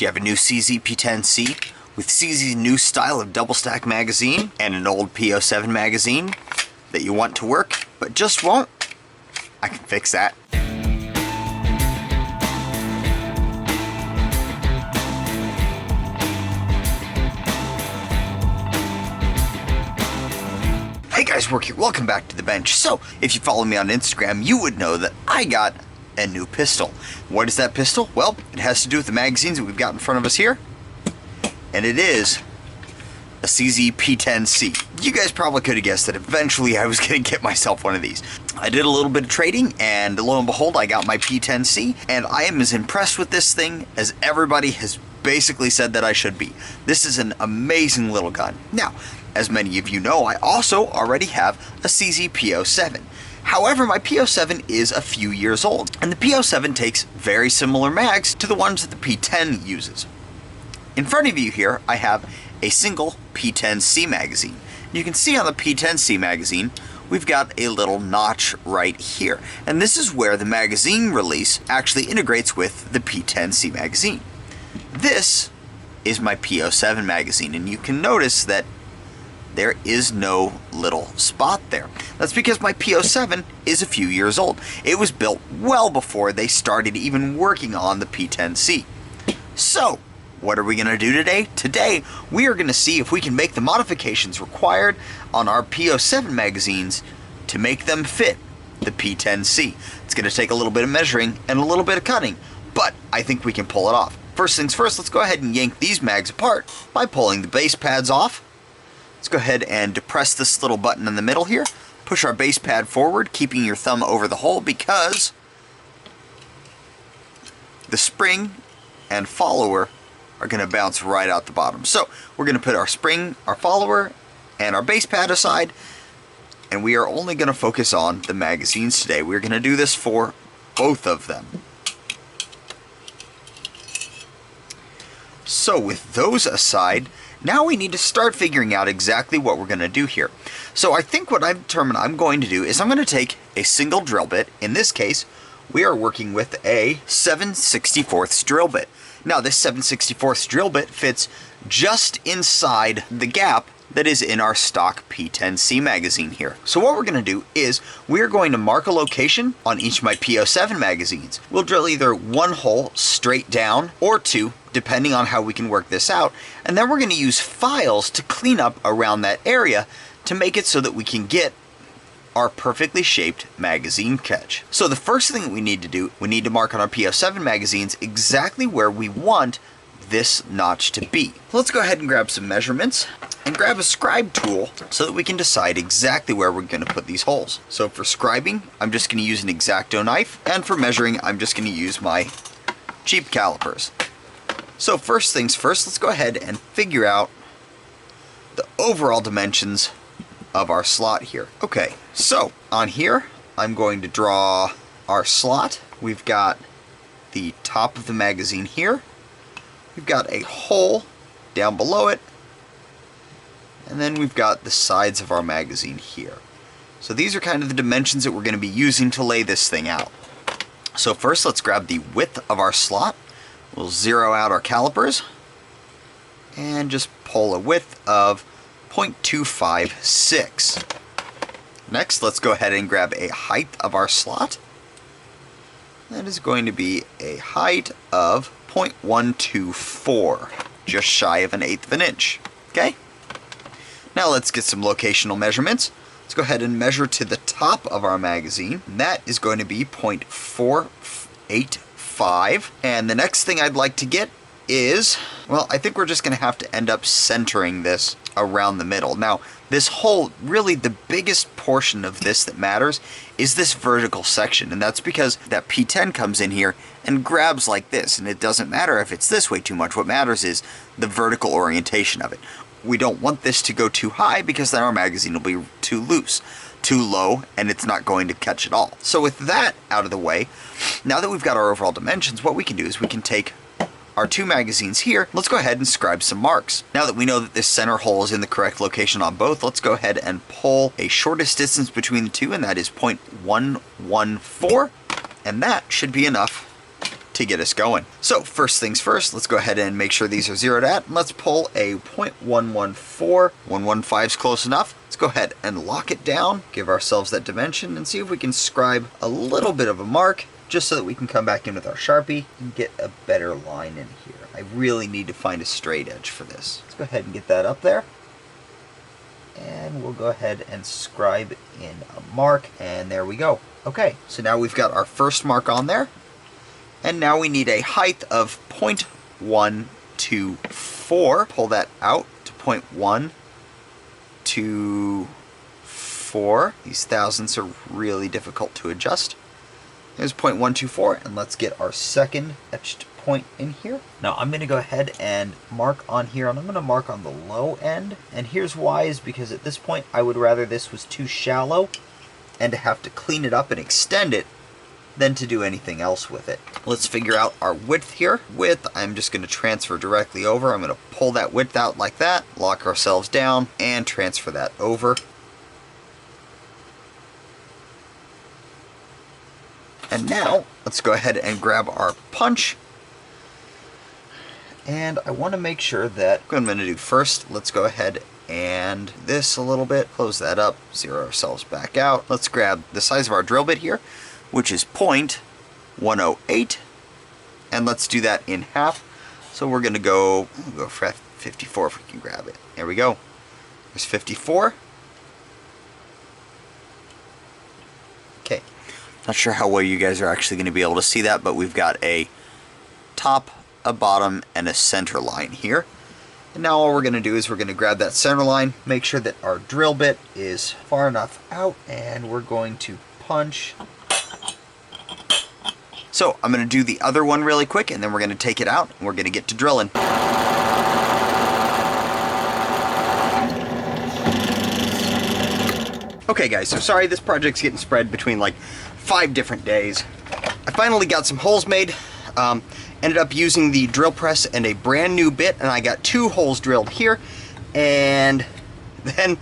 Do you have a new CZ P10c with CZ's new style of double stack magazine and an old P07 magazine that you want to work but just won't? I can fix that. Hey guys, Work here. Welcome back to the bench. So, if you follow me on Instagram, you would know that I got a new pistol. What is that pistol? Well, it has to do with the magazines that we've got in front of us here. And it is a CZ P10c. You guys probably could have guessed that eventually I was going to get myself one of these. I did a little bit of trading, and lo and behold, I got my P10c, and I am as impressed with this thing as everybody has basically said that I should be. This is an amazing little gun. Now, as many of you know, I also already have a CZ P07. However, my P07 is a few years old, and the P07 takes very similar mags to the ones that the P10 uses. In front of you here, I have a single P10c magazine. You can see on the P10c magazine, we've got a little notch right here, and this is where the magazine release actually integrates with the P10c magazine. This is my P07 magazine, and you can notice that there is no little spot there. That's because my P07 is a few years old. It was built well before they started even working on the P10c. So, what are we going to do today? Today, we are going to see if we can make the modifications required on our P07 magazines to make them fit the P10c. It's going to take a little bit of measuring and a little bit of cutting, but I think we can pull it off. First things first, let's go ahead and yank these mags apart by pulling the base pads off. Let's go ahead and depress this little button in the middle here. Push our base pad forward, keeping your thumb over the hole because the spring and follower are going to bounce right out the bottom. So we're going to put our spring, our follower, and our base pad aside, and we are only going to focus on the magazines today. We're going to do this for both of them. So with those aside, now we need to start figuring out exactly what we're going to do here. So I think what I've determined I'm going to do is I'm going to take a single drill bit. In this case, we are working with a 7/64 drill bit. Now this 7/64 drill bit fits just inside the gap that is in our stock P10c magazine here. So what we're going to do is we're going to mark a location on each of my P07 magazines. We'll drill either one hole straight down or two, depending on how we can work this out, and then we're going to use files to clean up around that area to make it so that we can get our perfectly shaped magazine catch. So the first thing we need to do, we need to mark on our P07 magazines exactly where we want this notch to be. Let's go ahead and grab some measurements and grab a scribe tool so that we can decide exactly where we're going to put these holes. So for scribing, I'm just going to use an X-Acto knife, and for measuring, I'm just going to use my cheap calipers. So first things first, let's go ahead and figure out the overall dimensions of our slot here. Okay, so on here, I'm going to draw our slot. We've got the top of the magazine here. We've got a hole down below it. And then we've got the sides of our magazine here. So these are kind of the dimensions that we're going to be using to lay this thing out. So first, let's grab the width of our slot. We'll zero out our calipers and just pull a width of 0.256. Next, let's go ahead and grab a height of our slot. That is going to be a height of 0.124, just shy of 1/8 of an inch. Okay? Now let's get some locational measurements. Let's go ahead and measure to the top of our magazine. And that is going to be 0.485. And the next thing I'd like to get is, well, I think we're just going to have to end up centering this around the middle. Now, this hole, really the biggest portion of this that matters is this vertical section, and that's because that P10 comes in here and grabs like this, and it doesn't matter if it's this way too much. What matters is the vertical orientation of it. We don't want this to go too high because then our magazine will be too loose, too low, and it's not going to catch at all. So with that out of the way, now that we've got our overall dimensions, what we can do is we can take our two magazines here. Let's go ahead and scribe some marks. Now that we know that this center hole is in the correct location on both, let's go ahead and pull a shortest distance between the two, and that is 0.114, and that should be enough to get us going. So first things first, let's go ahead and make sure these are zeroed at. Let's pull a 0.114. 115 is close enough. Let's go ahead and lock it down, give ourselves that dimension, and see if we can scribe a little bit of a mark, just so that we can come back in with our Sharpie and get a better line in here. I really need to find a straight edge for this. Let's go ahead and get that up there. And we'll go ahead and scribe in a mark, and there we go. Okay, so now we've got our first mark on there, and now we need a height of 0.124. Pull that out to 0.124. These thousandths are really difficult to adjust. There's 0.124, and let's get our second etched point in here. Now I'm going to go ahead and mark on here, and I'm going to mark on the low end. And here's why, is because at this point I would rather this was too shallow and to have to clean it up and extend it than to do anything else with it. Let's figure out our width here. Width, I'm just going to transfer directly over. I'm going to pull that width out like that, lock ourselves down, and transfer that over. And now, let's go ahead and grab our punch. And I want to make sure that what I'm going to do first, let's go ahead and this a little bit, close that up, zero ourselves back out. Let's grab the size of our drill bit here, which is 0.108, and let's do that in half. So we're going to go for 54 if we can grab it. There we go. There's 54. Okay. Not sure how well you guys are actually going to be able to see that, but we've got a top, a bottom, and a center line here. And now all we're going to do is we're going to grab that center line, make sure that our drill bit is far enough out, and we're going to punch. So I'm going to do the other one really quick, and then we're going to take it out, and we're going to get to drilling. Okay guys, so sorry this project's getting spread between like 5 different days. I finally got some holes made. Ended up using the drill press and a brand new bit, and I got 2 holes drilled here, and then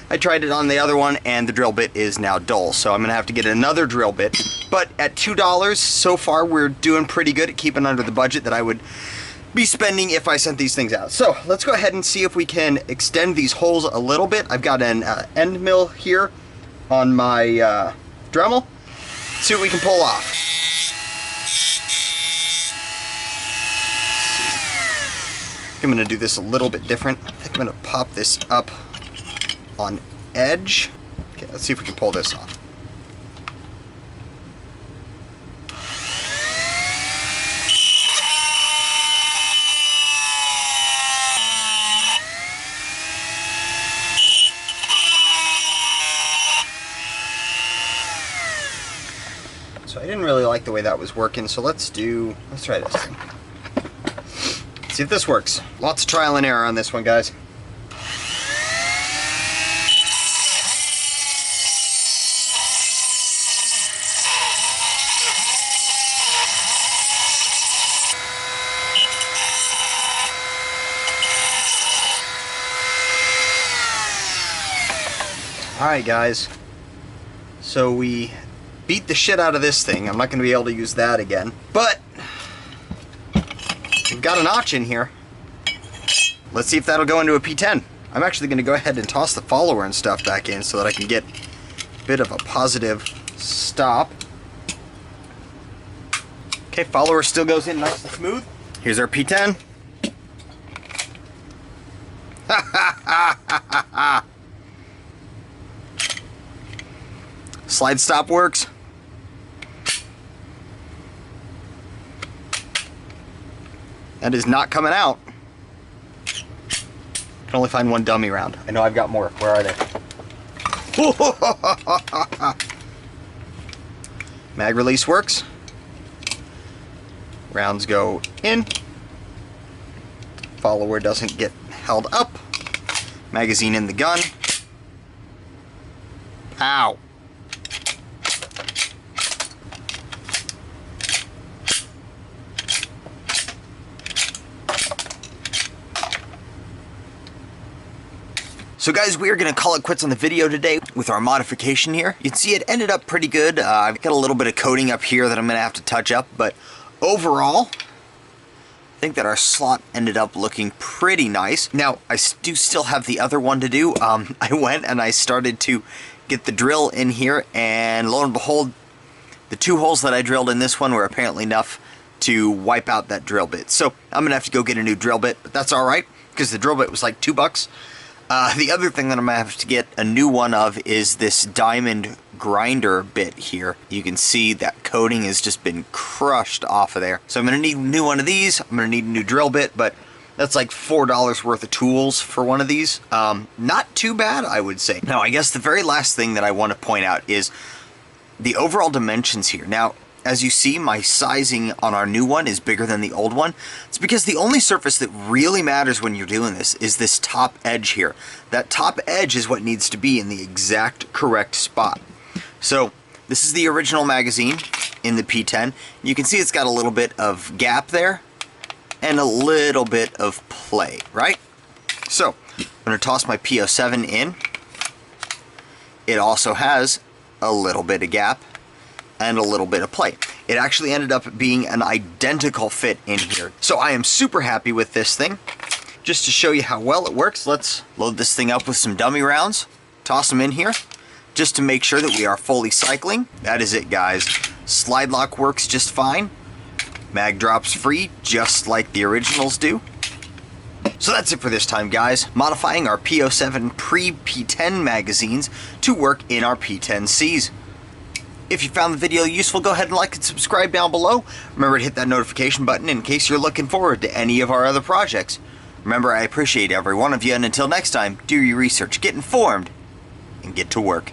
I tried it on the other one and the drill bit is now dull, so I'm gonna have to get another drill bit. But at $2 so far we're doing pretty good at keeping under the budget that I would be spending if I sent these things out. So let's go ahead and see if we can extend these holes a little bit. I've got an end mill here on my Dremel. See what we can pull off. I'm going to do this a little bit different. I think I'm going to pop this up on edge. Okay, let's see if we can pull this off. So I didn't really like the way that was working, so let's try this thing. See if this works. Lots of trial and error on this one, guys. Alright guys, so we beat the shit out of this thing. I'm not going to be able to use that again, but we've got a notch in here. Let's see if that'll go into a P10. I'm actually going to go ahead and toss the follower and stuff back in so that I can get a bit of a positive stop. Okay, follower still goes in nice and smooth. Here's our P10. Slide stop works. That is not coming out. Can only find one dummy round. I know I've got more. Where are they? Mag release works. Rounds go in. Follower doesn't get held up. Magazine in the gun. Ow. So guys, we are going to call it quits on the video today with our modification here. You can see it ended up pretty good. I've got a little bit of coating up here that I'm going to have to touch up, but overall, I think that our slot ended up looking pretty nice. Now, I do still have the other one to do. I went and I started to get the drill in here, and lo and behold, the 2 holes that I drilled in this one were apparently enough to wipe out that drill bit. So I'm gonna have to go get a new drill bit, but that's all right because the drill bit was like $2. The other thing that I'm gonna have to get a new one of is this diamond grinder bit here. You can see that coating has just been crushed off of there. So I'm gonna need a new one of these. I'm gonna need a new drill bit, but that's like $4 worth of tools for one of these. Not too bad, I would say. Now, I guess the very last thing that I want to point out is the overall dimensions here. Now, as you see, my sizing on our new one is bigger than the old one. It's because the only surface that really matters when you're doing this is this top edge here. That top edge is what needs to be in the exact correct spot. So this is the original magazine in the P10. You can see it's got a little bit of gap there and a little bit of play, right? So I'm going to toss my P07 in. It also has a little bit of gap and a little bit of play. It actually ended up being an identical fit in here. So I am super happy with this thing. Just to show you how well it works, let's load this thing up with some dummy rounds, toss them in here, just to make sure that we are fully cycling. That is it, guys. Slide lock works just fine. Mag drops free, just like the originals do. So that's it for this time, guys. Modifying our P07 pre-P10 magazines to work in our P10cs. If you found the video useful, go ahead and like and subscribe down below. Remember to hit that notification button in case you're looking forward to any of our other projects. Remember, I appreciate every one of you, and until next time, do your research, get informed, and get to work.